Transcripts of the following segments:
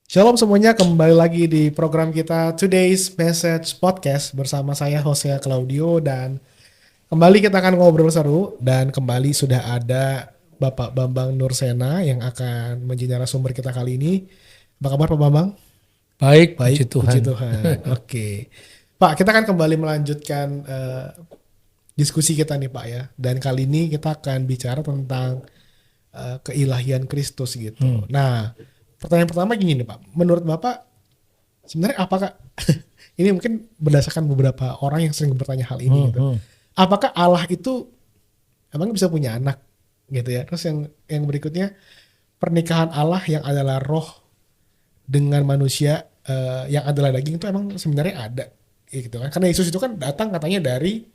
Shalom semuanya, kembali lagi di program kita Today's Message Podcast bersama saya Hosea Claudio, dan kembali kita akan ngobrol seru, dan kembali sudah ada Bapak Bambang Nursena yang akan menjadi narasumber kita kali ini. Apa kabar Pak Bambang? Baik, puji Baik, puji Tuhan. Tuhan. Oke. Pak, kita akan kembali melanjutkan diskusi kita nih Pak ya. Dan kali ini kita akan bicara tentang keilahian Kristus gitu. Nah, pertanyaan pertama gini nih Pak. Menurut Bapak, sebenarnya apakah ini mungkin berdasarkan beberapa orang yang sering bertanya hal ini gitu. Apakah Allah itu emang bisa punya anak gitu ya? Terus yang berikutnya, pernikahan Allah yang adalah roh dengan manusia yang adalah daging itu emang sebenarnya ada gitu kan? Karena Yesus itu kan datang katanya dari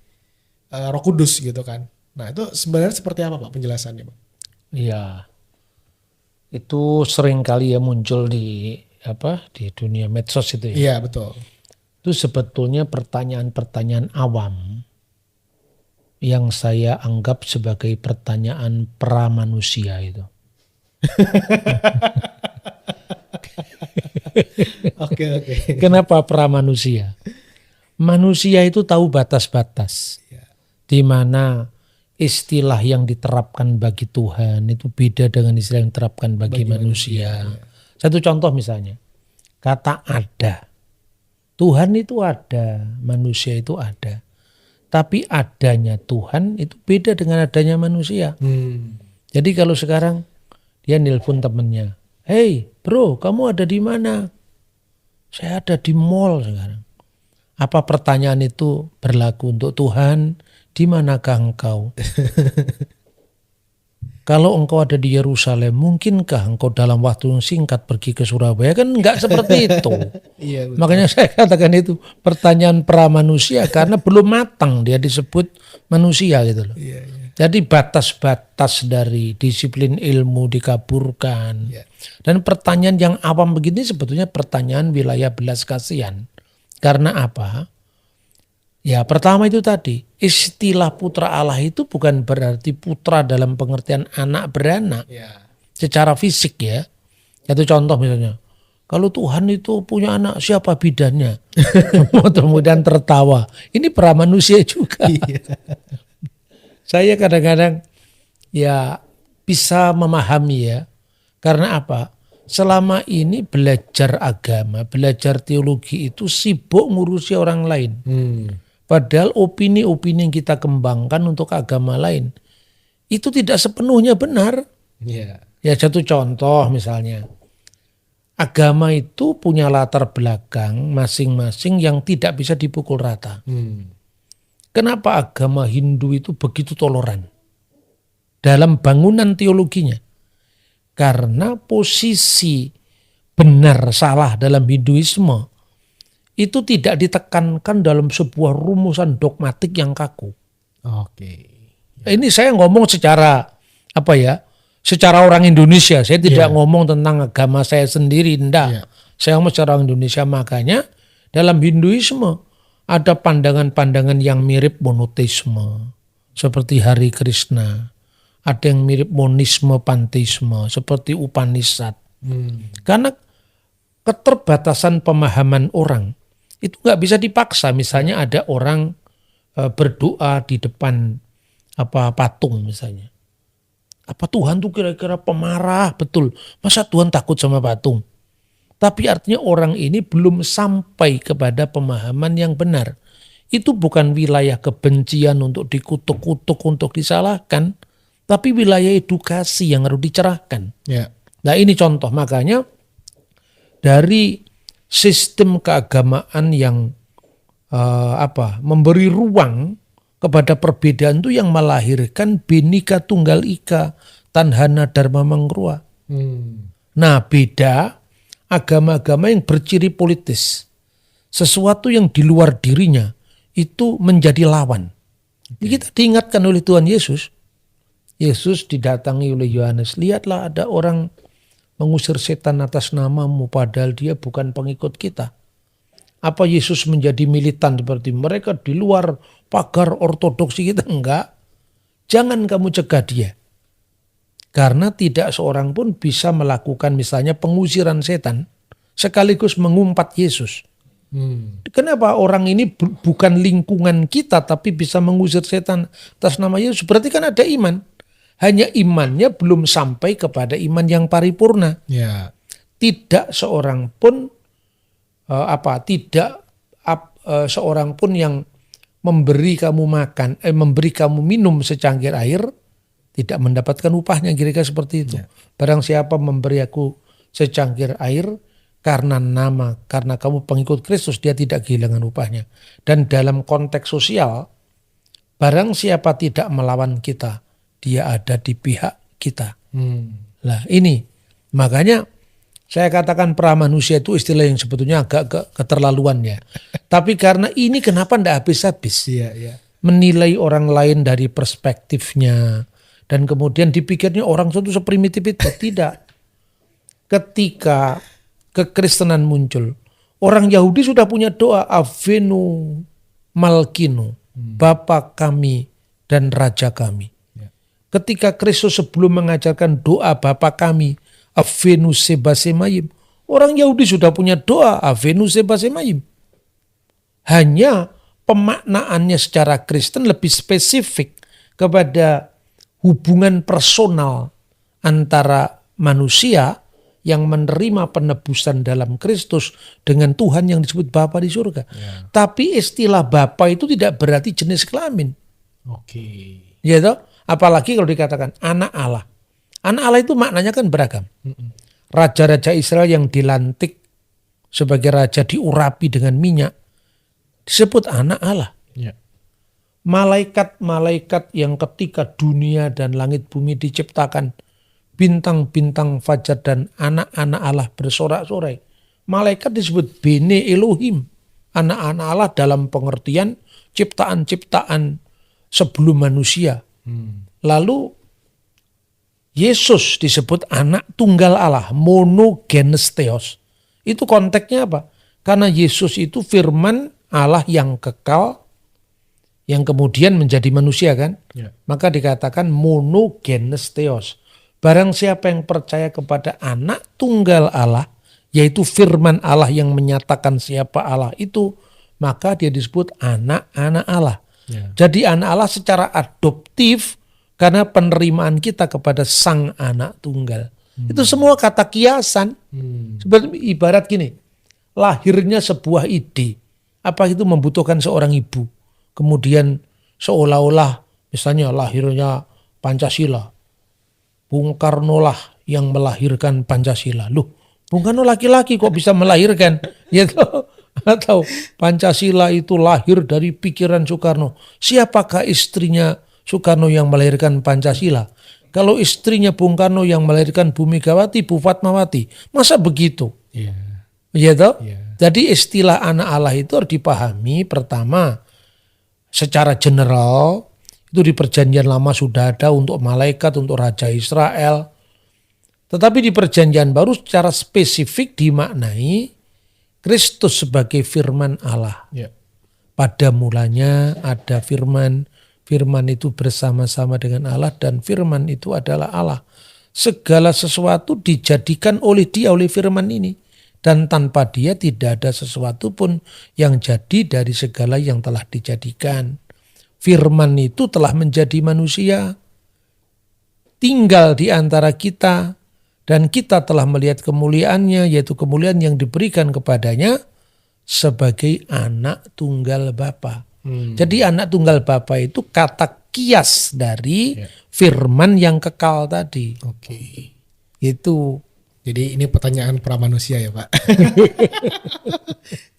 Roh Kudus gitu kan. Nah, itu sebenarnya seperti apa Pak penjelasannya, Pak? Ya, itu sering kali ya muncul di dunia medsos itu ya. Iya, betul. Itu sebetulnya pertanyaan-pertanyaan awam yang saya anggap sebagai pertanyaan pramanusia itu. Oke, oke. Kenapa pramanusia? Manusia itu tahu batas-batas di mana istilah yang diterapkan bagi Tuhan itu beda dengan istilah yang diterapkan bagi manusia. Satu contoh misalnya, kata ada. Tuhan itu ada, manusia itu ada. Tapi adanya Tuhan itu beda dengan adanya manusia. Jadi kalau sekarang dia nelpon temennya, "Hey bro, kamu ada di mana?" "Saya ada di mall sekarang." Apa pertanyaan itu berlaku untuk Tuhan? Di manakah engkau? Kalau engkau ada di Yerusalem, mungkinkah engkau dalam waktu yang singkat pergi ke Surabaya? Kan enggak seperti itu. Iya, betul. Makanya saya katakan itu pertanyaan pramanusia karena belum matang dia disebut manusia gitu loh. Iya, iya. Jadi batas-batas dari disiplin ilmu dikaburkan. Iya. Dan pertanyaan yang awam begini sebetulnya pertanyaan wilayah belas kasihan. Karena apa? Ya pertama itu tadi, istilah putra Allah itu bukan berarti putra dalam pengertian anak beranak. Iya. Secara fisik ya. Satu contoh misalnya, kalau Tuhan itu punya anak, siapa bidannya? Kemudian tertawa. Ini pramanusia juga. Saya kadang-kadang ya bisa memahami ya. Karena apa? Selama ini belajar agama, belajar teologi itu sibuk ngurusi orang lain. Padahal opini-opini yang kita kembangkan untuk agama lain itu tidak sepenuhnya benar. Iya. Ya satu contoh misalnya, agama itu punya latar belakang masing-masing yang tidak bisa dipukul rata. Kenapa agama Hindu itu begitu toleran dalam bangunan teologinya? Karena posisi benar salah dalam Hinduisme itu tidak ditekankan dalam sebuah rumusan dogmatik yang kaku. Oke. Ini saya ngomong secara apa ya? Secara orang Indonesia. Saya tidak ngomong tentang agama saya sendiri, enggak. Saya ngomong secara orang Indonesia. Makanya dalam Hinduisme ada pandangan-pandangan yang mirip monoteisme seperti Hari Krishna. Ada yang mirip monisme panteisme seperti Upanishad. Karena keterbatasan pemahaman orang itu nggak bisa dipaksa. Misalnya ada orang berdoa di depan patung misalnya. Apa Tuhan tuh kira-kira pemarah? Betul. Masa Tuhan takut sama patung? Tapi artinya orang ini belum sampai kepada pemahaman yang benar. Itu bukan wilayah kebencian untuk dikutuk-kutuk, untuk disalahkan. Tapi wilayah edukasi yang harus dicerahkan. Nah ini contoh, makanya dari sistem keagamaan yang memberi ruang kepada perbedaan itu yang melahirkan Bhinneka Tunggal Ika, Tanhana Dharma Mangruwa. Nah beda agama-agama yang berciri politis. Sesuatu yang di luar dirinya itu menjadi lawan. Kita diingatkan oleh Tuhan Yesus. Yesus didatangi oleh Yohanes. Lihatlah ada orang mengusir setan atas namamu padahal dia bukan pengikut kita. Apa Yesus menjadi militan seperti mereka di luar pagar ortodoksi kita? Enggak. Jangan kamu cegah dia. Karena tidak seorang pun bisa melakukan misalnya pengusiran setan sekaligus mengumpat Yesus. Kenapa orang ini bukan lingkungan kita tapi bisa mengusir setan atas nama Yesus? Berarti kan ada iman. Hanya imannya belum sampai kepada iman yang paripurna. Ya. Tidak seorang pun seorang pun yang memberi kamu makan, memberi kamu minum secangkir air tidak mendapatkan upahnya, kira-kira seperti itu. Ya. Barang siapa memberi aku secangkir air karena kamu pengikut Kristus, dia tidak kehilangan upahnya. Dan dalam konteks sosial, barang siapa tidak melawan kita, dia ada di pihak kita. Lah ini, makanya saya katakan pramanusia itu istilah yang sebetulnya agak keterlaluan ya. Tapi karena ini kenapa tidak habis-habis? Menilai orang lain dari perspektifnya. Dan kemudian dipikirnya orang itu seprimitif itu. Tidak. Ketika kekristenan muncul, orang Yahudi sudah punya doa Avenu Malkinu, Bapa kami dan Raja kami. Ketika Kristus sebelum mengajarkan doa Bapa kami, Avenu Sebasemayim, orang Yahudi sudah punya doa Avenu Sebasemayim. Hanya pemaknaannya secara Kristen lebih spesifik kepada hubungan personal antara manusia yang menerima penebusan dalam Kristus dengan Tuhan yang disebut Bapa di surga. Tapi istilah Bapa itu tidak berarti jenis kelamin. Ya toh? Apalagi kalau dikatakan anak Allah. Anak Allah itu maknanya kan beragam. Raja-raja Israel yang dilantik sebagai raja diurapi dengan minyak disebut anak Allah. Malaikat-malaikat yang ketika dunia dan langit bumi diciptakan, bintang-bintang fajar dan anak-anak Allah bersorak-sorai. Malaikat disebut Bene Elohim, anak-anak Allah dalam pengertian ciptaan-ciptaan sebelum manusia. Lalu Yesus disebut anak tunggal Allah, monogenes theos. Itu konteksnya apa? Karena Yesus itu firman Allah yang kekal, yang kemudian menjadi manusia kan? Maka dikatakan monogenes theos. Barang siapa yang percaya kepada anak tunggal Allah, yaitu firman Allah yang menyatakan siapa Allah itu, maka dia disebut anak-anak Allah. Jadi anak Allah secara adoptif karena penerimaan kita kepada sang anak tunggal. Itu semua kata kiasan. Seperti ibarat gini, lahirnya sebuah ide. Apa itu membutuhkan seorang ibu. Kemudian seolah-olah misalnya lahirnya Pancasila. Bung Karno lah yang melahirkan Pancasila. Loh, Bung Karno laki-laki kok bisa melahirkan? Atau Pancasila itu lahir dari pikiran Soekarno. Siapakah istrinya Soekarno yang melahirkan Pancasila? Kalau istrinya Bung Karno yang melahirkan Bu Megawati, Bu Fatmawati. Masa begitu? Jadi istilah anak Allah itu harus dipahami pertama secara general. Itu di perjanjian lama sudah ada untuk malaikat, untuk Raja Israel. Tetapi di perjanjian baru secara spesifik dimaknai Kristus sebagai firman Allah. Pada mulanya ada firman, firman itu bersama-sama dengan Allah dan firman itu adalah Allah. Segala sesuatu dijadikan oleh dia, oleh firman ini. Dan tanpa dia tidak ada sesuatu pun yang jadi dari segala yang telah dijadikan. Firman itu telah menjadi manusia, tinggal di antara kita, dan kita telah melihat kemuliaannya, yaitu kemuliaan yang diberikan kepadanya sebagai anak tunggal Bapa. Jadi anak tunggal Bapa itu kata kias dari firman yang kekal tadi. Itu. Jadi ini pertanyaan pramanusia ya Pak.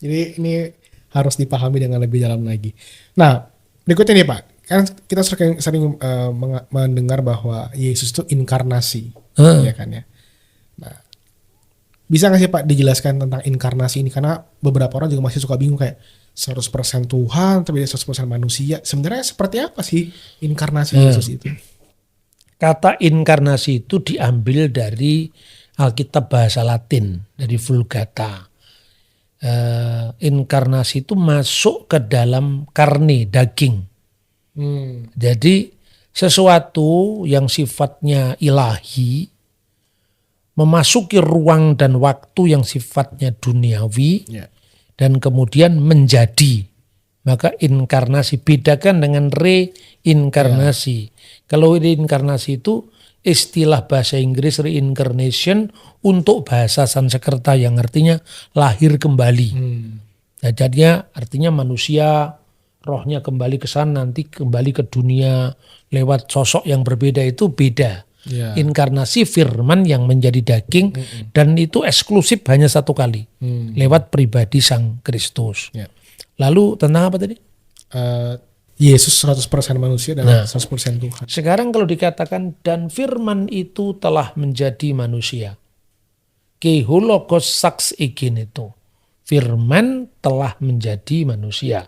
Jadi ini harus dipahami dengan lebih dalam lagi. Nah, berikutnya nih Pak, kan kita sering mendengar bahwa Yesus itu inkarnasi, ya kan ya. Nah, bisa nggak sih Pak dijelaskan tentang inkarnasi ini? Karena beberapa orang juga masih suka bingung kayak 100% Tuhan tapi 100% manusia. Sebenarnya seperti apa sih inkarnasi Yesus itu? Kata inkarnasi itu diambil dari Alkitab bahasa Latin, dari Vulgata. Inkarnasi itu masuk ke dalam karne, daging. Jadi sesuatu yang sifatnya ilahi memasuki ruang dan waktu yang sifatnya duniawi Ya. dan kemudian menjadi. Maka inkarnasi, bedakan dengan reinkarnasi. Kalau reinkarnasi itu istilah bahasa Inggris reincarnation untuk bahasa Sanskerta yang artinya lahir kembali. Nah, jadinya artinya manusia rohnya kembali ke sana, nanti kembali ke dunia lewat sosok yang berbeda, itu beda. Ya. Inkarnasi firman yang menjadi daging dan itu eksklusif hanya satu kali lewat pribadi Sang Kristus. Ya. Lalu tentang apa tadi? Yesus 100% manusia dan 100% Tuhan. Sekarang kalau dikatakan dan firman itu telah menjadi manusia. Kehologos saks igin itu. Firman telah menjadi manusia.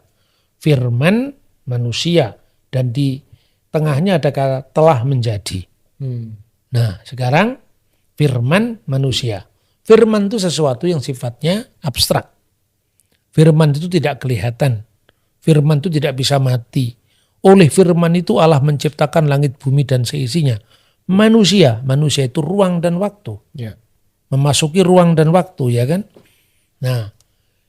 Firman manusia. Dan di tengahnya ada kata telah menjadi. Nah sekarang firman manusia. Firman itu sesuatu yang sifatnya abstrak. Firman itu tidak kelihatan. Firman itu tidak bisa mati. Oleh firman itu Allah menciptakan langit, bumi, dan seisinya. Manusia itu ruang dan waktu. Ya. Memasuki ruang dan waktu, ya kan? Nah,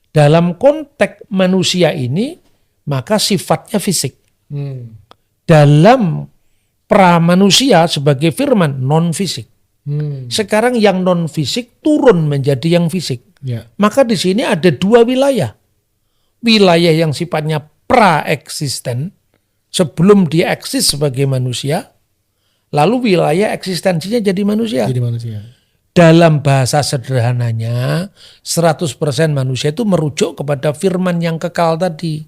dalam konteks manusia ini, maka sifatnya fisik. Dalam pra-manusia sebagai firman, non-fisik. Sekarang yang non-fisik turun menjadi yang fisik. Ya. Maka di sini ada dua wilayah. Wilayah yang sifatnya pra-eksisten, sebelum dia eksis sebagai manusia, lalu wilayah eksistensinya jadi manusia. Jadi manusia. Dalam bahasa sederhananya, 100% manusia itu merujuk kepada firman yang kekal tadi.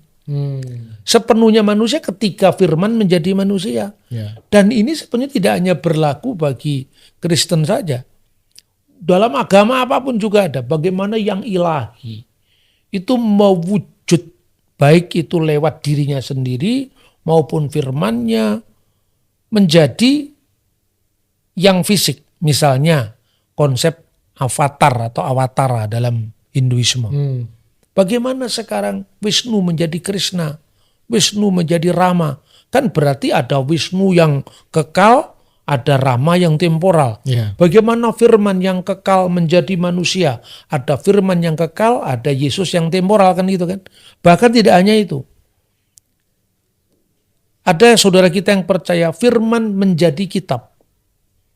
Sepenuhnya manusia ketika firman menjadi manusia. Ya. Dan ini sebenarnya tidak hanya berlaku bagi Kristen saja. Dalam agama apapun juga ada. Bagaimana yang ilahi itu mewujud, baik itu lewat dirinya sendiri maupun firmannya, menjadi yang fisik. Misalnya konsep avatar atau awatara dalam Hinduisme. Bagaimana sekarang Wisnu menjadi Krishna, Wisnu menjadi Rama. Kan berarti ada Wisnu yang kekal, ada Rama yang temporal. Ya. Bagaimana firman yang kekal menjadi manusia, ada firman yang kekal, ada Yesus yang temporal, kan gitu kan. Bahkan tidak hanya itu. Ada saudara kita yang percaya firman menjadi kitab.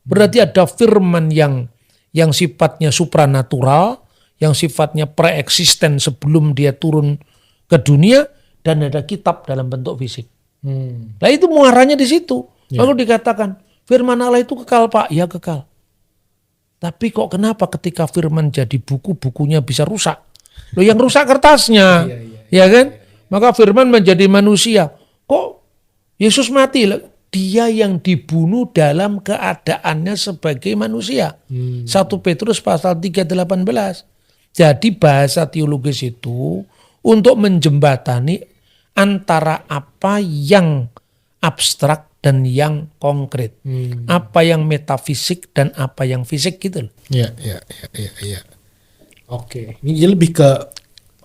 Berarti ada firman yang sifatnya supranatural, yang sifatnya preeksisten sebelum dia turun ke dunia, dan ada kitab dalam bentuk fisik. Nah itu muaranya di situ. Lalu dikatakan firman Allah itu kekal, Pak. Ya kekal. Tapi kok kenapa ketika firman jadi buku, bukunya bisa rusak? Loh yang rusak kertasnya. Ya kan? Maka firman menjadi manusia. Kok Yesus mati? Dia yang dibunuh dalam keadaannya sebagai manusia. 1 Petrus pasal 3:18. Jadi bahasa teologis itu untuk menjembatani antara apa yang abstrak dan yang konkret. Apa yang metafisik dan apa yang fisik gitu loh. Iya. Oke. Ini lebih ke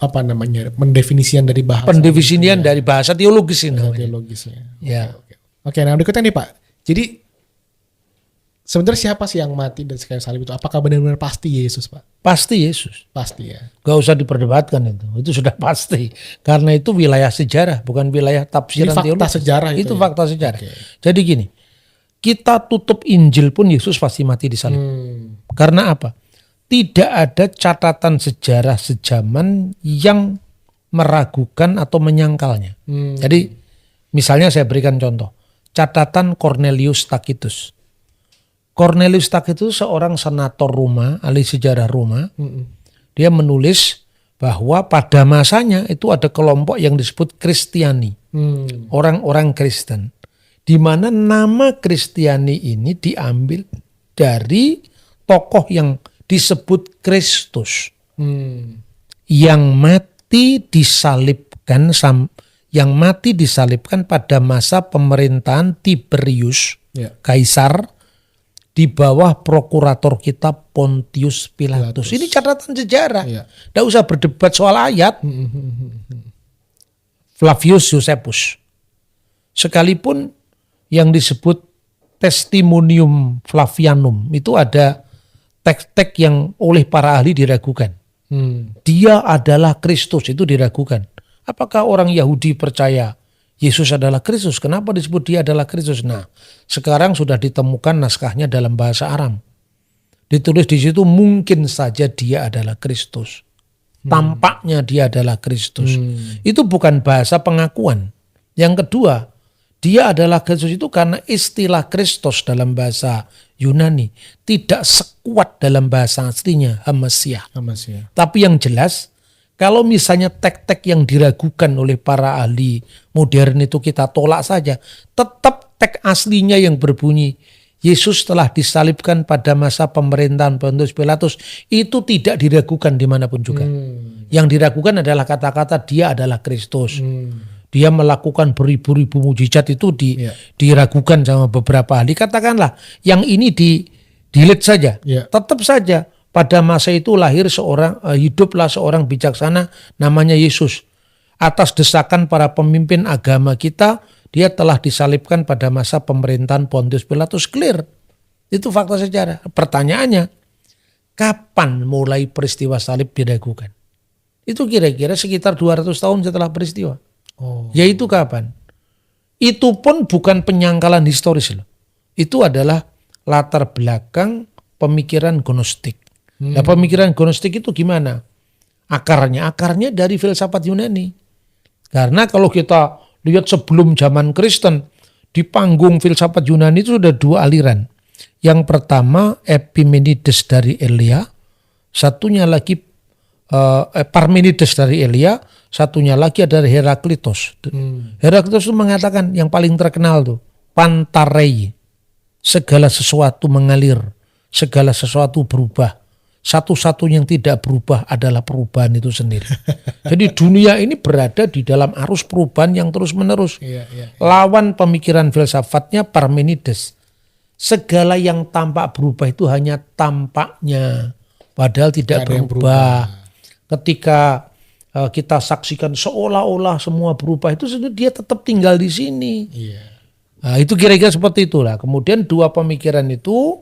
apa namanya? Pendefinisian dari bahasa. Pendefinisian dari bahasa teologis ini. Bahasa teologisnya. Ya. Oke, nah berikutnya nih Pak. Jadi sebenarnya siapa sih yang mati dan kayu salib itu? Apakah benar-benar pasti Yesus, Pak? Pasti Yesus. Pasti ya. Gak usah diperdebatkan itu. Itu sudah pasti. Karena itu wilayah sejarah, bukan wilayah tafsiran Ini fakta teologis. sejarah itu ya? Fakta sejarah. Oke. Jadi gini, kita tutup Injil pun Yesus pasti mati di salib. Karena apa? Tidak ada catatan sejarah sejaman yang meragukan atau menyangkalnya. Jadi misalnya saya berikan contoh. Catatan Cornelius Tacitus. Cornelius Tacitus seorang senator Roma, ahli sejarah Roma. Dia menulis bahwa pada masanya itu ada kelompok yang disebut Kristiani. Orang-orang Kristen. Di mana nama Kristiani ini diambil dari tokoh yang disebut Kristus. Yang mati disalibkan pada masa pemerintahan Tiberius Kaisar di bawah prokurator kita Pontius Pilatus. Ini catatan sejarah. Tidak usah berdebat soal ayat. Flavius Josephus. Sekalipun yang disebut Testimonium Flavianum itu ada teks-teks yang oleh para ahli diragukan. Dia adalah Kristus, itu diragukan. Apakah orang Yahudi percaya Yesus adalah Kristus? Kenapa disebut dia adalah Kristus? Nah, sekarang sudah ditemukan naskahnya dalam bahasa Aram. Ditulis di situ mungkin saja dia adalah Kristus. Tampaknya dia adalah Kristus. Itu bukan bahasa pengakuan. Yang kedua, dia adalah Kristus itu karena istilah Kristus dalam bahasa Yunani tidak sekuat dalam bahasa aslinya Hamasia. Tapi yang jelas, kalau misalnya teks-teks yang diragukan oleh para ahli modern itu kita tolak saja, tetap teks aslinya yang berbunyi Yesus telah disalibkan pada masa pemerintahan Pontius Pilatus, itu tidak diragukan dimanapun juga. Yang diragukan adalah kata-kata dia adalah Kristus. Dia melakukan beribu-ribu mujizat itu diragukan sama beberapa ahli. Katakanlah yang ini delete saja. Tetap saja pada masa itu hiduplah seorang bijaksana namanya Yesus. Atas desakan para pemimpin agama kita, dia telah disalibkan pada masa pemerintahan Pontius Pilatus. Clear. Itu fakta sejarah. Pertanyaannya, kapan mulai peristiwa salib diragukan? Itu kira-kira sekitar 200 tahun setelah peristiwa. Yaitu kapan? Itu pun bukan penyangkalan historis loh. Itu adalah latar belakang pemikiran gnostik. Nah, pemikiran gnostik itu gimana? Akarnya dari filsafat Yunani. Karena kalau kita lihat sebelum zaman Kristen, di panggung filsafat Yunani itu sudah dua aliran. Yang pertama Epimenides dari Elia, satunya lagi Parmenides dari Elia, satunya lagi adalah Heraklitos. Heraklitos itu mengatakan yang paling terkenal tuh, Pantarei, segala sesuatu mengalir, segala sesuatu berubah. Satu-satunya yang tidak berubah adalah perubahan itu sendiri. Jadi dunia ini berada di dalam arus perubahan yang terus-menerus. Lawan pemikiran filsafatnya Parmenides. Segala yang tampak berubah itu hanya tampaknya, padahal tidak berubah. Ketika kita saksikan seolah-olah semua berubah, itu dia tetap tinggal di sini. Nah, itu kira-kira seperti itulah. Kemudian dua pemikiran itu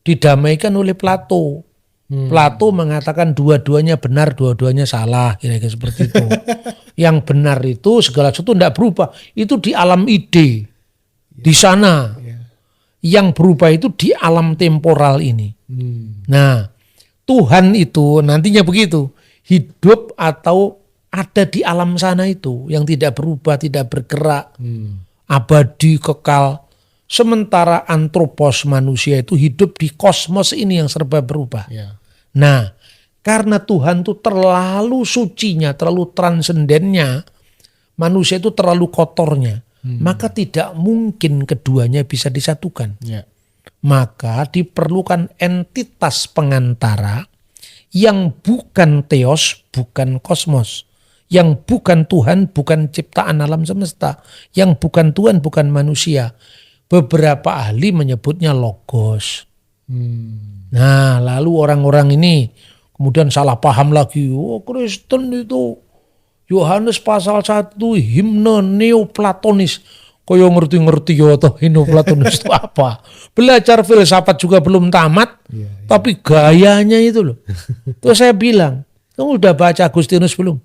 didamaikan oleh Plato. Plato mengatakan dua-duanya benar, dua-duanya salah, kira-kira seperti itu. Yang benar itu segala sesuatu tidak berubah, itu di alam ide, di sana. Yang berubah itu di alam temporal ini. Nah, Tuhan itu nantinya begitu, hidup atau ada di alam sana itu, yang tidak berubah, tidak bergerak, abadi, kekal. Sementara antropos, manusia itu hidup di kosmos ini yang serba berubah. Nah, karena Tuhan itu terlalu sucinya, terlalu transendennya, manusia itu terlalu kotornya, maka tidak mungkin keduanya bisa disatukan. Maka diperlukan entitas pengantara yang bukan theos, bukan kosmos, yang bukan Tuhan, bukan ciptaan alam semesta, yang bukan Tuhan, bukan manusia. Beberapa ahli menyebutnya logos. Nah, lalu orang-orang ini kemudian salah paham lagi. Oh, Kristen itu Yohanes pasal 1 himne neoplatonis. Kaya ngerti-ngerti ya toh neoplatonis itu apa? Belajar filsafat juga belum tamat, tapi gayanya itu loh. Terus saya bilang, kamu udah baca Agustinus belum?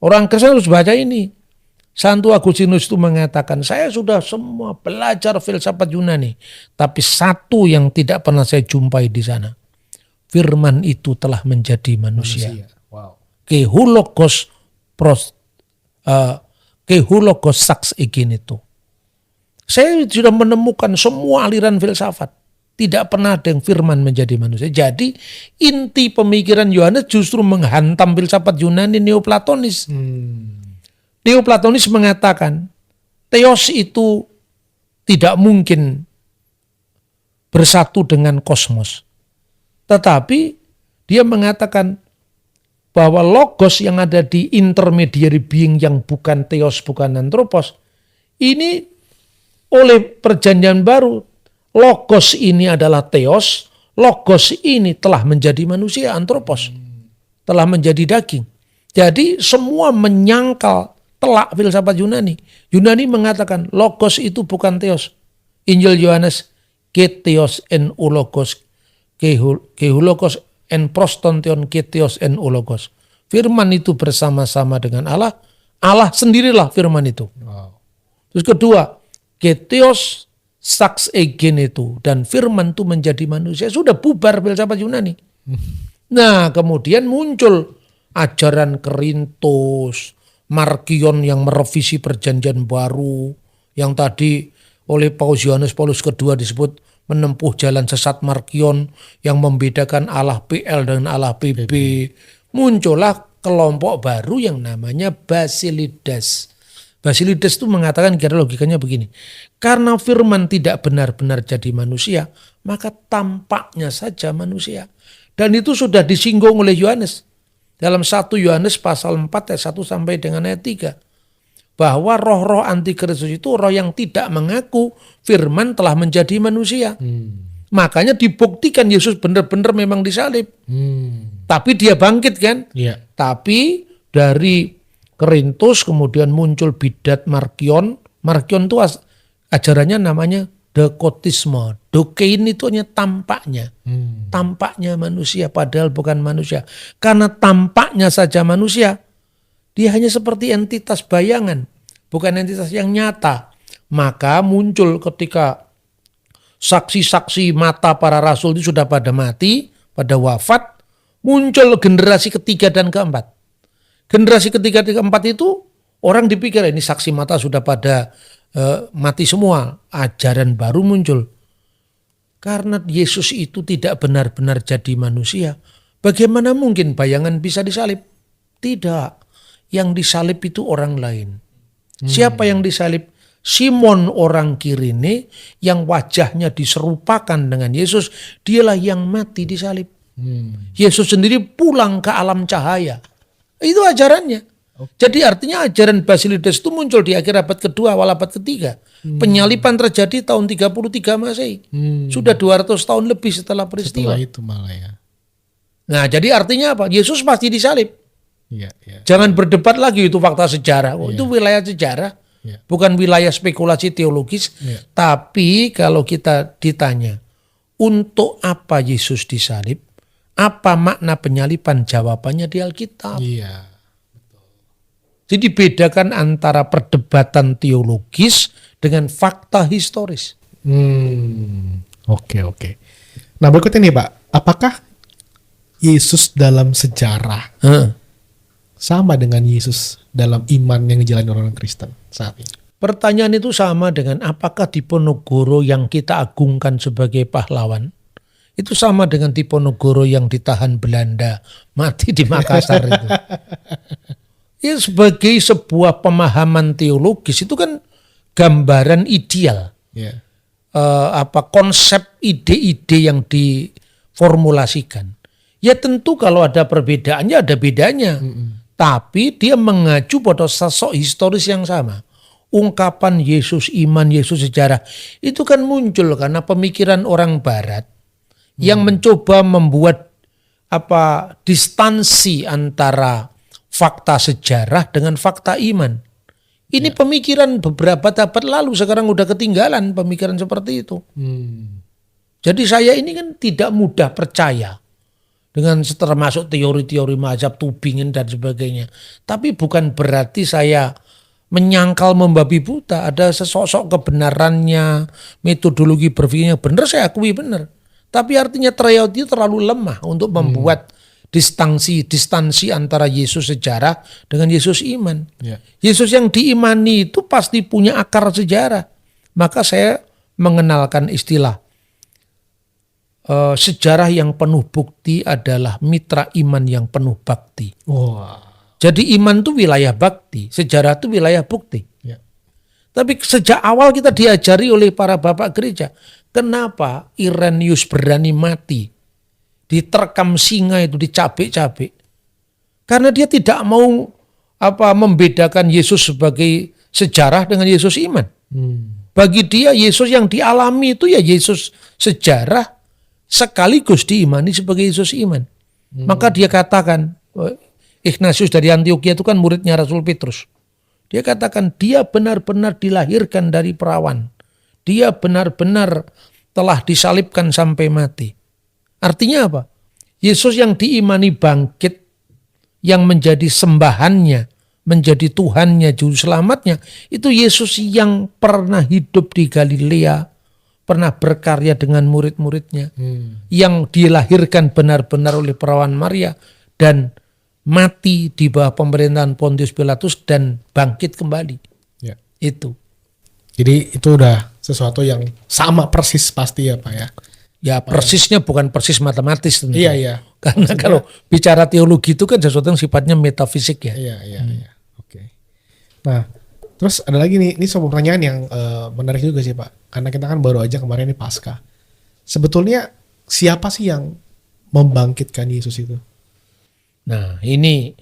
Orang Kristen harus baca ini. Santo Agustinus itu mengatakan, saya sudah semua belajar filsafat Yunani, tapi satu yang tidak pernah saya jumpai di sana. Firman itu telah menjadi manusia. Kehulogos sax egin itu. Saya sudah menemukan semua aliran filsafat. Tidak pernah ada yang firman menjadi manusia. Jadi inti pemikiran Yohanes justru menghantam filsafat Yunani neoplatonis. Neoplatonis mengatakan theos itu tidak mungkin bersatu dengan kosmos. Tetapi dia mengatakan bahwa logos yang ada di intermediary being yang bukan theos, bukan anthropos, ini oleh perjanjian baru, logos ini adalah theos, logos ini telah menjadi manusia, anthropos, telah menjadi daging. Jadi semua menyangkal telak filsafat Yunani. Yunani mengatakan logos itu bukan theos. Injil Yohanes, ke theos en o logos. Keulogos en prostontion ketheos en ologos. Firman itu bersama-sama dengan Allah. Allah sendirilah firman itu. Wow. Terus kedua, ketheos sax egen itu. Dan firman itu menjadi manusia. Sudah bubar filsafat Yunani. Nah kemudian muncul ajaran Korintus, Markion yang merevisi perjanjian baru. Yang tadi oleh Paus Yohanes Paulus II disebut menempuh jalan sesat Markion yang membedakan Allah PL dengan Allah PB. Muncullah kelompok baru yang namanya Basilides. Basilides itu mengatakan kira logikanya begini. Karena firman tidak benar-benar jadi manusia, maka tampaknya saja manusia. Dan itu sudah disinggung oleh Yohanes. Dalam 1 Yohanes pasal 4 ayat 1 sampai dengan ayat 3. Bahwa roh-roh antikristus itu roh yang tidak mengaku firman telah menjadi manusia. Makanya dibuktikan Yesus benar-benar memang disalib. Tapi dia bangkit kan? Iya. Tapi dari Korintus kemudian muncul bidat Markion. Markion itu ajarannya namanya dokotisme. Dokein itu hanya tampaknya. Tampaknya manusia padahal bukan manusia. Karena tampaknya saja manusia. Dia hanya seperti entitas bayangan, bukan entitas yang nyata. Maka muncul ketika saksi-saksi mata para rasul itu sudah pada mati, pada wafat, muncul generasi ketiga dan keempat. Generasi ketiga dan keempat itu orang dipikir ini saksi mata sudah pada mati semua. Ajaran baru muncul. Karena Yesus itu tidak benar-benar jadi manusia, bagaimana mungkin bayangan bisa disalib? Tidak. Yang disalib itu orang lain. Siapa yang disalib? Simon orang Kirene yang wajahnya diserupakan dengan Yesus. Dialah yang mati disalib. Yesus sendiri pulang ke alam cahaya. Itu ajarannya. Jadi artinya ajaran Basilides itu muncul di akhir abad kedua, awal abad ketiga. Penyalipan terjadi tahun 33 Masehi. Sudah 200 tahun lebih setelah peristiwa. Setelah itu malah ya. Nah jadi artinya apa? Yesus pasti disalib. Iya, iya. Jangan berdebat lagi itu fakta sejarah. Itu wilayah sejarah, bukan wilayah spekulasi teologis. Tapi kalau kita ditanya, untuk apa Yesus disalib? Apa makna penyaliban? Jawabannya di Alkitab. Iya. Jadi bedakan antara perdebatan teologis dengan fakta historis. Oke. Nah berikut ini Pak, apakah Yesus dalam sejarah sama dengan Yesus dalam iman yang dijalani orang Kristen saat ini? Pertanyaan itu sama dengan apakah Diponegoro yang kita agungkan sebagai pahlawan itu sama dengan Diponegoro yang ditahan Belanda mati di Makassar itu. Ya sebagai sebuah pemahaman teologis itu kan gambaran ideal. Konsep ide-ide yang diformulasikan. Ya tentu kalau ada perbedaannya ada bedanya. Tapi dia mengacu pada sosok historis yang sama. Ungkapan Yesus iman, Yesus sejarah. Itu kan muncul karena pemikiran orang barat. Yang mencoba membuat distansi antara fakta sejarah dengan fakta iman. Ini pemikiran beberapa abad lalu. Sekarang udah ketinggalan pemikiran seperti itu. Jadi saya ini kan tidak mudah percaya. Dengan termasuk teori-teori mazhab Tübingen dan sebagainya. Tapi bukan berarti saya menyangkal membabi buta. Ada sesosok kebenarannya, metodologi berpikirnya benar, saya akui benar. Tapi artinya teori itu terlalu lemah untuk membuat distansi antara Yesus sejarah dengan Yesus iman. Yesus yang diimani itu pasti punya akar sejarah. Maka saya mengenalkan istilah sejarah yang penuh bukti adalah mitra iman yang penuh bakti. Jadi iman itu wilayah bakti, sejarah itu wilayah bukti. Tapi sejak awal kita diajari oleh para bapak gereja, kenapa Irenaeus berani mati, diterkam singa itu, dicabik-cabik? Karena dia tidak mau membedakan Yesus sebagai sejarah dengan Yesus iman. Bagi dia Yesus yang dialami itu ya Yesus sejarah, sekaligus diimani sebagai Yesus iman. Maka dia katakan, Ignatius dari Antioquia itu kan muridnya Rasul Petrus. Dia katakan dia benar-benar dilahirkan dari perawan. Dia benar-benar telah disalibkan sampai mati. Artinya apa? Yesus yang diimani bangkit, yang menjadi sembahannya, menjadi Tuhannya, juru selamatnya, itu Yesus yang pernah hidup di Galilea, pernah berkarya dengan murid-muridnya, yang dilahirkan benar-benar oleh perawan Maria dan mati di bawah pemerintahan Pontius Pilatus dan bangkit kembali. Ya. Itu. Jadi itu udah sesuatu yang sama persis pasti ya Pak ya. Ya persisnya bukan persis matematis tentu. Iya. Karena maksudnya, kalau bicara teologi itu kan sesuatu yang sifatnya metafisik ya. Iya. Oke. Nah, terus ada lagi nih, ini sebuah pertanyaan yang menarik juga sih Pak. Karena kita kan baru aja kemarin ini Paskah. Sebetulnya siapa sih yang membangkitkan Yesus itu? Nah, ini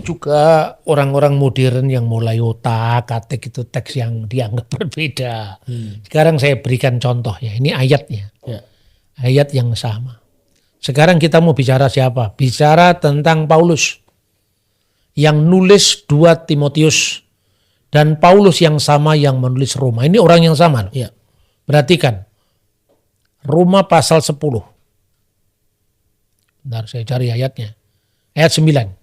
juga orang-orang modern yang mulai otak-atik itu teks yang dianggap berbeda. Sekarang saya berikan contoh ya, ini ayatnya. Ya. Ayat yang sama. Sekarang kita mau bicara siapa? Bicara tentang Paulus yang nulis 2 Timotius dan Paulus yang sama yang menulis Roma. Ini orang yang sama. Ya. Perhatikan. Roma pasal 10. Bentar saya cari ayatnya. Ayat 9.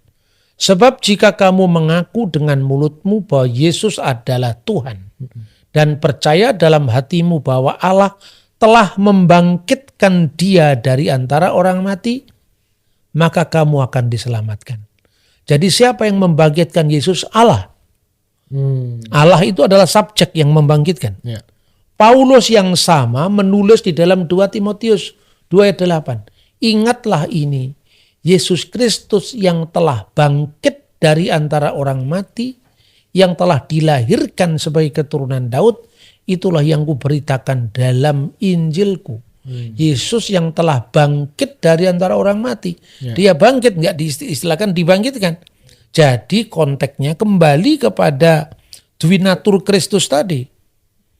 Sebab jika kamu mengaku dengan mulutmu bahwa Yesus adalah Tuhan dan percaya dalam hatimu bahwa Allah telah membangkitkan dia dari antara orang mati, maka kamu akan diselamatkan. Jadi siapa yang membangkitkan Yesus? Allah. Allah itu adalah subjek yang membangkitkan. Ya. Paulus yang sama menulis di dalam 2 Timotius 2 ayat 8. Ingatlah ini. Yesus Kristus yang telah bangkit dari antara orang mati, yang telah dilahirkan sebagai keturunan Daud, itulah yang kuberitakan dalam Injilku. Yesus yang telah bangkit dari antara orang mati. Ya. Dia bangkit, nggak diistilahkan dibangkitkan. Jadi konteksnya kembali kepada Dwinatur Kristus tadi.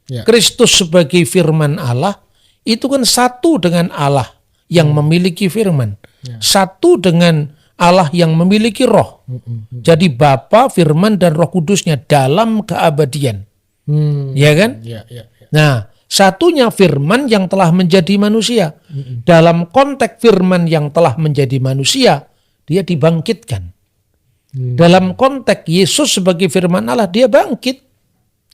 Ya. Kristus sebagai firman Allah, itu kan satu dengan Allah yang memiliki firman. Satu dengan Allah yang memiliki roh. Jadi Bapa, Firman dan Roh Kudusnya dalam keabadian. Ya kan? Ya. Nah, satunya Firman yang telah menjadi manusia. Dalam konteks Firman yang telah menjadi manusia, dia dibangkitkan. Dalam konteks Yesus sebagai firman Allah, dia bangkit.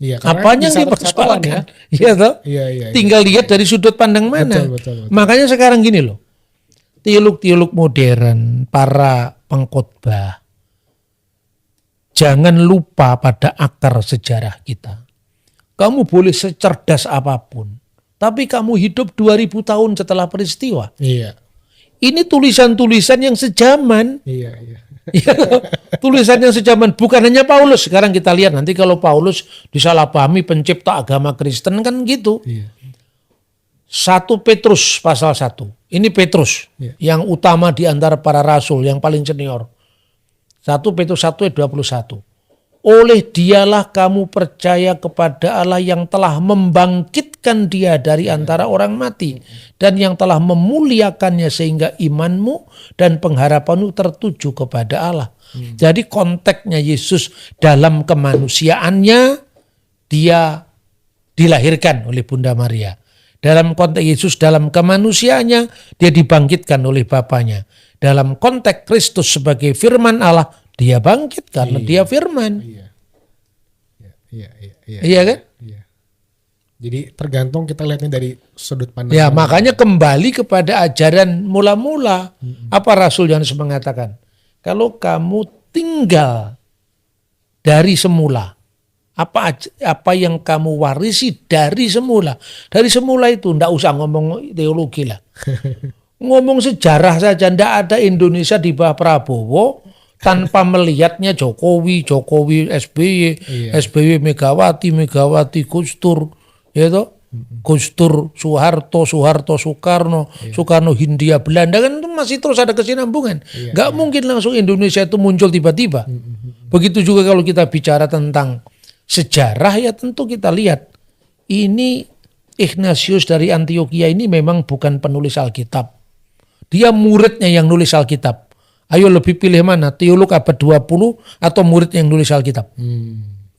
Iya, Apanya yang dipersoalkan? Ya? Iya. Tinggal lihat dari sudut pandang mana. Betul. Makanya sekarang gini loh. Teolog-teolog modern, para pengkhotbah, jangan lupa pada akar sejarah kita. Kamu boleh secerdas apapun, tapi kamu hidup 2000 tahun setelah peristiwa. Iya. Ini tulisan-tulisan yang sejaman. Iya. Tulisan yang sejaman, bukan hanya Paulus. Sekarang kita lihat nanti kalau Paulus disalahpahami pencipta agama Kristen kan gitu. Iya. 1 Petrus pasal 1. Ini Petrus yang utama di antara para rasul, yang paling senior. 1 Petrus 1 ayat 21. Oleh dialah kamu percaya kepada Allah yang telah membangkitkan dia dari antara orang mati. Dan yang telah memuliakannya sehingga imanmu dan pengharapanmu tertuju kepada Allah. Jadi konteksnya Yesus dalam kemanusiaannya, dia dilahirkan oleh Bunda Maria. Dalam konteks Yesus dalam kemanusiaannya, dia dibangkitkan oleh Bapaknya. Dalam konteks Kristus sebagai firman Allah, dia bangkit karena dia firman. Iya kan? Iya. Jadi tergantung kita lihatnya dari sudut pandang. Ya, makanya kembali kepada ajaran mula-mula. Apa Rasul Yohanes mengatakan? Kalau kamu tinggal dari semula, apa yang kamu warisi dari semula. Dari semula itu ndak usah ngomong teologi lah. Ngomong sejarah saja, ndak ada Indonesia di bawah Prabowo tanpa melihatnya Jokowi SBY, SBY Megawati Gus Dur, ya toh? Gus Dur, Soeharto Soekarno, Soekarno Hindia Belanda, kan itu masih terus ada kesinambungan. Nggak mungkin langsung Indonesia itu muncul tiba-tiba. Begitu juga kalau kita bicara tentang sejarah, ya tentu kita lihat ini Ignatius dari Antioquia ini memang bukan penulis Alkitab. Dia muridnya yang nulis Alkitab. Ayo lebih pilih mana? Teolog abad 20 atau murid yang nulis Alkitab?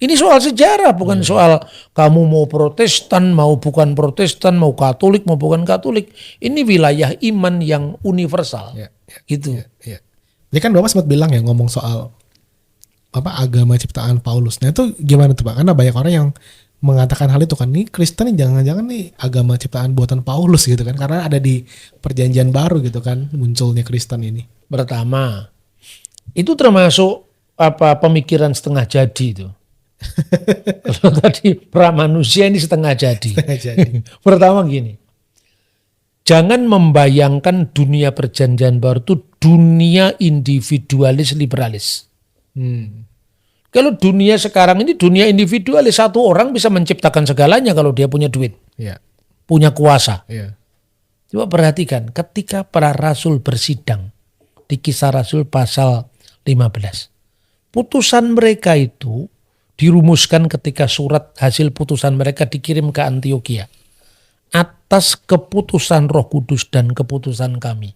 Ini soal sejarah, bukan soal kamu mau Protestan, mau bukan Protestan, mau Katolik, mau bukan Katolik. Ini wilayah iman yang universal. Gitu. Jadi kan Bapak sempat bilang ya ngomong soal agama ciptaan Paulus. Nah itu gimana tuh Pak? Karena banyak orang yang mengatakan hal itu kan, nih Kristen nih jangan-jangan nih agama ciptaan buatan Paulus gitu kan, karena ada di perjanjian baru gitu kan munculnya Kristen ini. Pertama, itu termasuk pemikiran setengah jadi itu. Kalau tadi pramanusia ini setengah jadi. Pertama gini, jangan membayangkan dunia perjanjian baru itu dunia individualis liberalis. Kalau dunia sekarang ini dunia individualis, satu orang bisa menciptakan segalanya kalau dia punya duit, punya kuasa. Coba perhatikan ketika para rasul bersidang di Kisah Rasul pasal 15. Putusan mereka itu dirumuskan ketika surat hasil putusan mereka dikirim ke Antioquia atas keputusan Roh Kudus dan keputusan kami.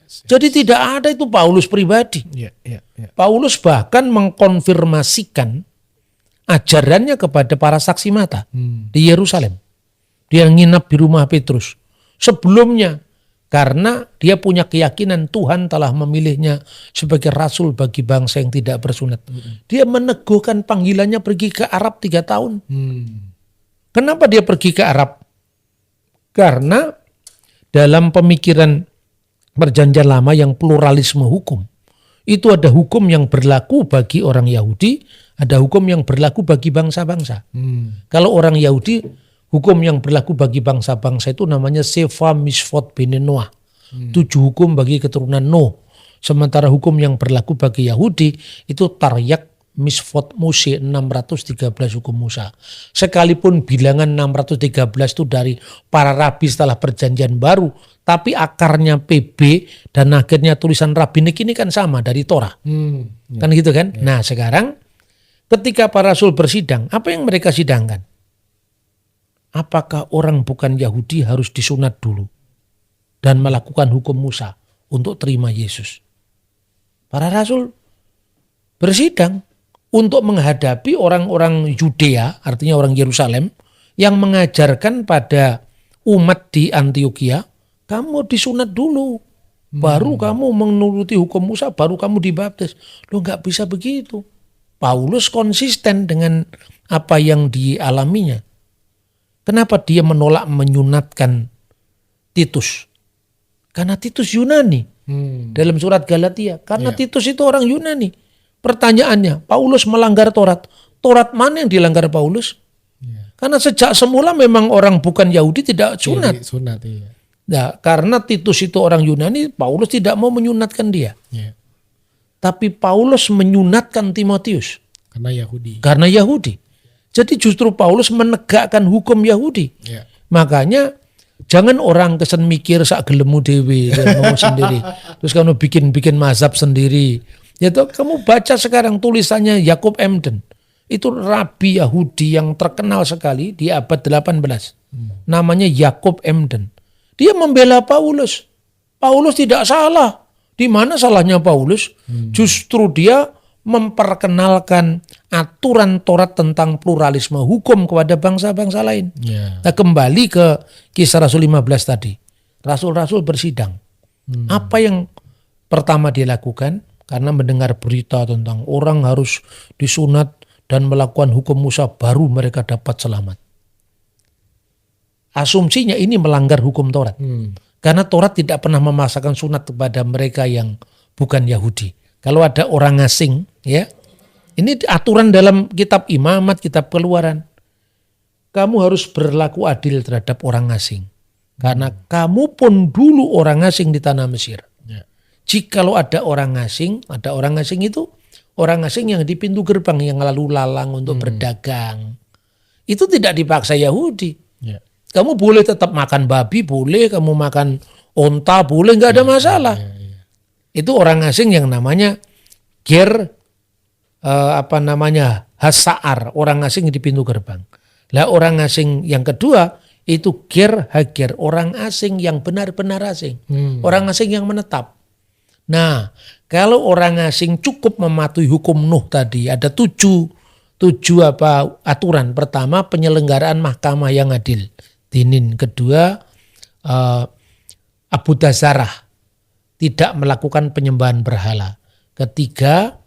Jadi tidak ada itu Paulus pribadi. Paulus bahkan mengkonfirmasikan ajarannya kepada para saksi mata di Yerusalem. Dia nginap di rumah Petrus sebelumnya, karena dia punya keyakinan Tuhan telah memilihnya sebagai rasul bagi bangsa yang tidak bersunat. Dia meneguhkan panggilannya pergi ke Arab 3 tahun. Kenapa dia pergi ke Arab? Karena dalam pemikiran perjanjian lama yang pluralisme hukum, itu ada hukum yang berlaku bagi orang Yahudi, ada hukum yang berlaku bagi bangsa-bangsa. Kalau orang Yahudi, hukum yang berlaku bagi bangsa-bangsa itu namanya Sefa Mishvot Bene Noah. 7 hukum bagi keturunan Nuh. Sementara hukum yang berlaku bagi Yahudi itu Taryak Mishvot Mose, 613 hukum Musa. Sekalipun bilangan 613 itu dari para rabi setelah perjanjian baru, tapi akarnya PB dan akhirnya tulisan rabbinik ini kan sama dari Torah. Kan gitu kan? Nah sekarang ketika para rasul bersidang, apa yang mereka sidangkan? Apakah orang bukan Yahudi harus disunat dulu dan melakukan hukum Musa untuk terima Yesus? Para rasul bersidang untuk menghadapi orang-orang Yudea, artinya orang Yerusalem, yang mengajarkan pada umat di Antioquia, kamu disunat dulu, baru kamu menuruti hukum Musa, baru kamu dibaptis. Loh nggak bisa begitu. Paulus konsisten dengan apa yang dialaminya. Kenapa dia menolak menyunatkan Titus? Karena Titus Yunani. Dalam surat Galatia. Karena Titus itu orang Yunani. Pertanyaannya, Paulus melanggar Taurat. Taurat mana yang dilanggar Paulus? Karena sejak semula memang orang bukan Yahudi tidak sunat. Nah, karena Titus itu orang Yunani, Paulus tidak mau menyunatkan dia. Tapi Paulus menyunatkan Timotius. Karena Yahudi. Jadi justru Paulus menegakkan hukum Yahudi. Makanya jangan orang kesen mikir sak gelemu dewe mau sendiri. Terus kamu bikin mazhab sendiri. Ya toh, kamu baca sekarang tulisannya Yakub Emden. Itu rabi Yahudi yang terkenal sekali di abad 18. Namanya Yakub Emden. Dia membela Paulus. Paulus tidak salah. Di mana salahnya Paulus? Justru dia memperkenalkan aturan Taurat tentang pluralisme hukum kepada bangsa-bangsa lain. Nah, kembali ke Kisah Rasul 15 tadi. Rasul-rasul bersidang. Apa yang pertama dia lakukan? Karena mendengar berita tentang orang harus disunat dan melakukan hukum Musa, baru mereka dapat selamat. Asumsinya ini melanggar hukum Taurat. Karena Taurat tidak pernah memaksakan sunat kepada mereka yang bukan Yahudi. Kalau ada orang asing, ya, ini aturan dalam kitab Imamat, kitab Keluaran. Kamu harus berlaku adil terhadap orang asing. Karena kamu pun dulu orang asing di tanah Mesir. Jikalau ada orang asing itu orang asing yang di pintu gerbang yang lalu lalang untuk berdagang. Itu tidak dipaksa Yahudi. Kamu boleh tetap makan babi, boleh kamu makan onta, boleh, nggak ada masalah. Itu orang asing yang namanya ger hasa'ar, orang asing di pintu gerbang. Lah orang asing yang kedua itu ger hager, orang asing yang benar-benar asing. Orang asing yang menetap. Nah, kalau orang asing cukup mematuhi hukum Nuh tadi, ada 7 7 aturan. Pertama, penyelenggaraan mahkamah yang adil. Dinin. Kedua, Abu Dzarah, tidak melakukan penyembahan berhala. Ketiga,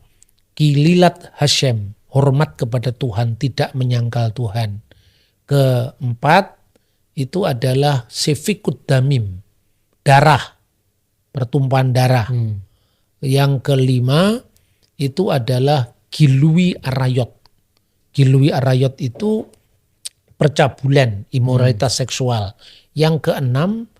Kililat Hashem, hormat kepada Tuhan, tidak menyangkal Tuhan. Keempat, itu adalah Sefikut Damim, darah, pertumpahan darah. Yang kelima, itu adalah Gilui Arayot. Gilui Arayot itu percabulan, imoralitas seksual. Yang keenam,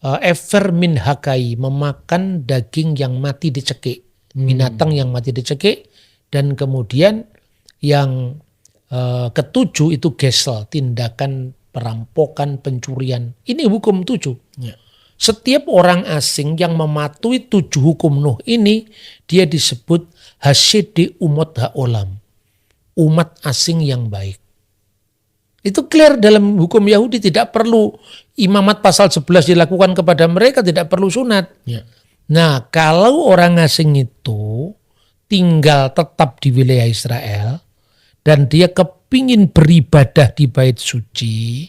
Efer min hakai, memakan daging yang mati dicekik, binatang yang mati dicekik. Dan kemudian yang ketujuh itu gesel, tindakan perampokan, pencurian. Ini hukum 7. Ya. Setiap orang asing yang mematuhi 7 hukum Nuh ini, dia disebut hasyidi umat ha'olam, umat asing yang baik. Itu clear dalam hukum Yahudi, tidak perlu imamat pasal 11 dilakukan kepada mereka, tidak perlu sunat. Ya. Nah, kalau orang asing itu tinggal tetap di wilayah Israel dan dia kepingin beribadah di bait suci,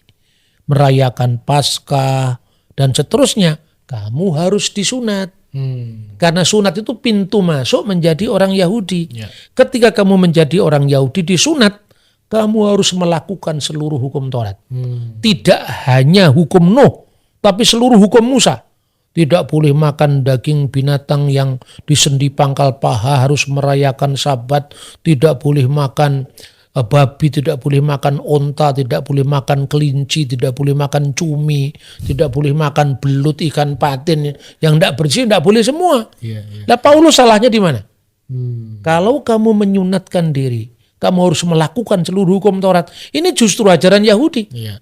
merayakan Paskah dan seterusnya, kamu harus disunat. Karena sunat itu pintu masuk menjadi orang Yahudi. Ya. Ketika kamu menjadi orang Yahudi disunat, kamu harus melakukan seluruh hukum Taurat. Tidak hanya hukum Nuh, tapi seluruh hukum Musa. Tidak boleh makan daging binatang yang disendi pangkal paha, harus merayakan Sabat, tidak boleh makan babi, tidak boleh makan onta, tidak boleh makan kelinci, tidak boleh makan cumi, tidak boleh makan belut, ikan patin yang tidak bersih, tidak boleh semua. Nah, Paulus salahnya di mana? Kalau kamu menyunatkan diri, kamu harus melakukan seluruh hukum Taurat. Ini justru ajaran Yahudi. Iya.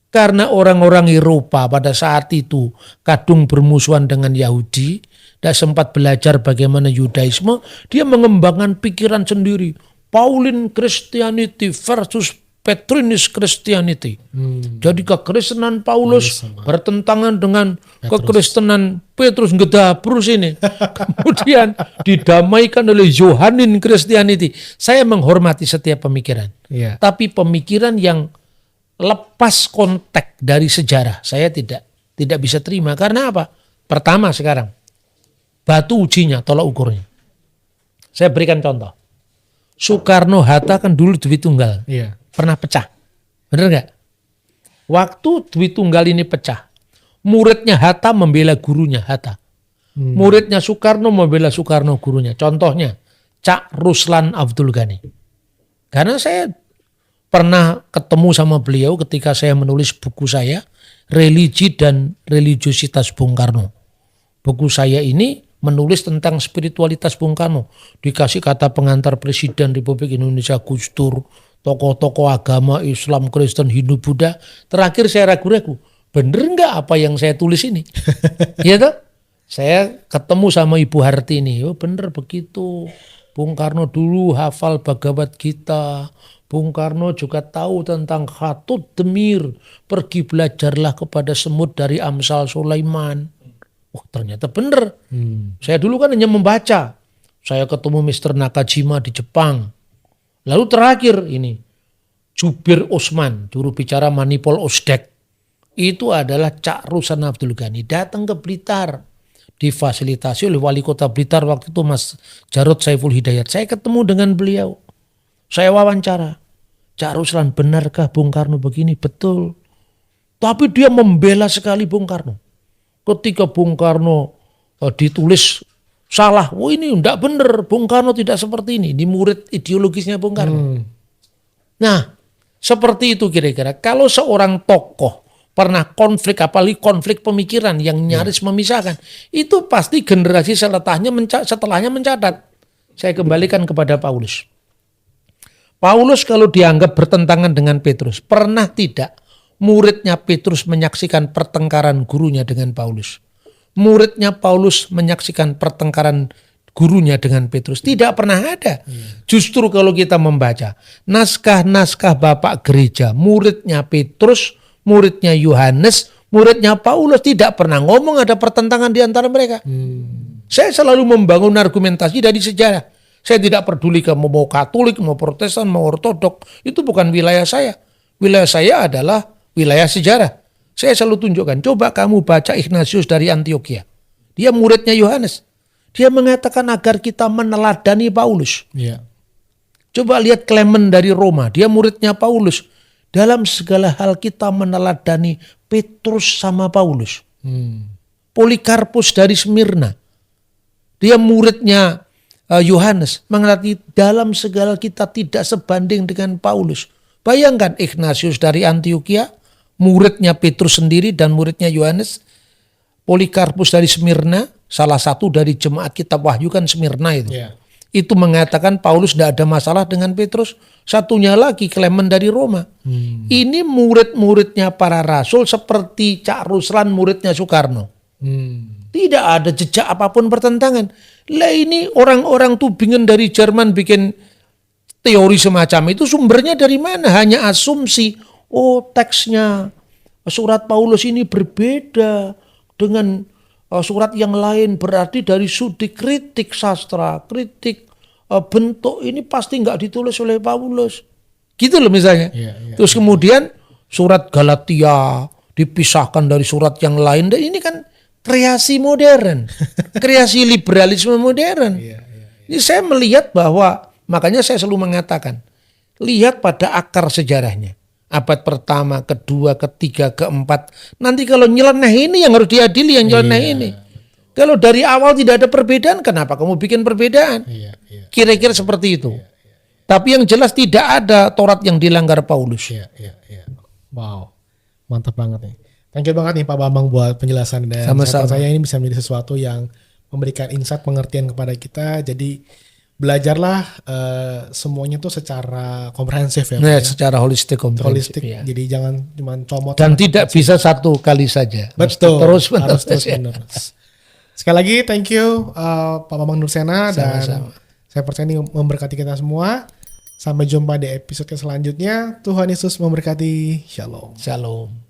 Karena orang-orang Eropa pada saat itu kadung bermusuhan dengan Yahudi, tidak sempat belajar bagaimana Yudaisme, dia mengembangkan pikiran sendiri. Pauline Christianity versus Petrinian Christianity. Jadi kekristenan Paulus bertentangan dengan kekristenan Petrus, ngedabrus ini. Kemudian didamaikan oleh Johannine Christianity. Saya menghormati setiap pemikiran. Iya. Tapi pemikiran yang lepas konteks dari sejarah, saya tidak bisa terima. Karena apa? Pertama sekarang, batu ujinya, tolak ukurnya. Saya berikan contoh. Soekarno-Hatta kan dulu duit tunggal. Iya. Pernah pecah. Benar nggak? Waktu duit tunggal ini pecah, muridnya Hatta membela gurunya Hatta. Muridnya Soekarno membela Soekarno gurunya. Contohnya, Cak Ruslan Abdul Ghani. Karena saya pernah ketemu sama beliau ketika saya menulis buku saya, Religi dan Religiositas Bung Karno. Buku saya ini menulis tentang spiritualitas Bung Karno. Dikasih kata pengantar Presiden Republik Indonesia Gus Dur, tokoh-tokoh agama Islam, Kristen, Hindu, Buddha. Terakhir saya ragu-ragu, bener nggak apa yang saya tulis ini? Iya toh? Saya ketemu sama Ibu Hartini, oh bener begitu. Bung Karno dulu hafal Bhagavad Gita. Bung Karno juga tahu tentang Khatut Demir. Pergi belajarlah kepada semut dari Amsal Sulaiman. Oh ternyata bener. Saya dulu kan hanya membaca. Saya ketemu Mr. Nakajima di Jepang. Lalu terakhir ini, Jubir Osman, juru bicara Manipol Osdek. Itu adalah Cak Ruslan Abdul Ghani. Datang ke Blitar. Difasilitasi oleh wali kota Blitar waktu itu Mas Jarod Saiful Hidayat. Saya ketemu dengan beliau. Saya wawancara. Cak Ruslan, benarkah Bung Karno begini? Betul. Tapi dia membela sekali Bung Karno. Ketika Bung Karno ditulis salah, oh ini enggak benar, Bung Karno tidak seperti ini. Ini murid ideologisnya Bung Karno. Nah, seperti itu kira-kira. Kalau seorang tokoh pernah konflik, apalagi konflik pemikiran yang nyaris memisahkan, itu pasti generasi setelahnya mencatat. Saya kembalikan kepada Paulus. Paulus kalau dianggap bertentangan dengan Petrus, pernah tidak muridnya Petrus menyaksikan pertengkaran gurunya dengan Paulus? Muridnya Paulus menyaksikan pertengkaran gurunya dengan Petrus? Tidak pernah ada. Justru kalau kita membaca naskah-naskah Bapak Gereja, muridnya Petrus, muridnya Yohanes, muridnya Paulus tidak pernah ngomong ada pertentangan di antara mereka. Saya selalu membangun argumentasi dari sejarah. Saya tidak peduli kamu mau Katolik, mau Protestan, mau Ortodok. Itu bukan wilayah saya. Wilayah saya adalah wilayah sejarah. Saya selalu tunjukkan. Coba kamu baca Ignatius dari Antioquia. Dia muridnya Yohanes. Dia mengatakan agar kita meneladani Paulus. Iya. Coba lihat Clement dari Roma. Dia muridnya Paulus. Dalam segala hal kita meneladani Petrus sama Paulus. Polikarpus dari Smyrna. Dia muridnya Yohanes, mengerti dalam segala kita tidak sebanding dengan Paulus. Bayangkan Ignatius dari Antioquia, muridnya Petrus sendiri dan muridnya Yohanes. Polikarpus dari Smyrna, salah satu dari jemaat kitab Wahyu kan Smyrna itu. Yeah. Itu mengatakan Paulus tidak ada masalah dengan Petrus. Satunya lagi Clement dari Roma. Ini murid-muridnya para rasul seperti Cak Ruslan muridnya Soekarno. Tidak ada jejak apapun pertentangan. Lah ini orang-orang Tubingen dari Jerman bikin teori semacam itu sumbernya dari mana? Hanya asumsi. Oh, teksnya surat Paulus ini berbeda dengan surat yang lain, berarti dari sudut kritik sastra, kritik bentuk ini pasti nggak ditulis oleh Paulus. Gitu loh misalnya. Terus kemudian surat Galatia dipisahkan dari surat yang lain. Dan ini kan kreasi modern, kreasi liberalisme modern. Ini saya melihat bahwa, makanya saya selalu mengatakan, lihat pada akar sejarahnya. Abad pertama, kedua, ketiga, keempat. Nanti kalau nyeleneh ini yang harus diadili, yang nyeleneh ini. Kalau dari awal tidak ada perbedaan, kenapa kamu bikin perbedaan? Kira-kira seperti itu. Tapi yang jelas tidak ada Taurat yang dilanggar Paulus. Wow, mantap banget nih. Thank you banget nih Pak Bambang buat penjelasan dan saya ini bisa menjadi sesuatu yang memberikan insight pengertian kepada kita. Jadi belajarlah semuanya tuh secara komprehensif ya. Nah, secara holistik. Ya. Jadi jangan cuma comot. Dan tidak bisa satu kali saja. Betul. Harus terus menerus. Sekali lagi thank you Pak Bambang Nursena dan saya percaya ini memberkati kita semua. Sampai jumpa di episode selanjutnya. Tuhan Yesus memberkati. Shalom. Shalom.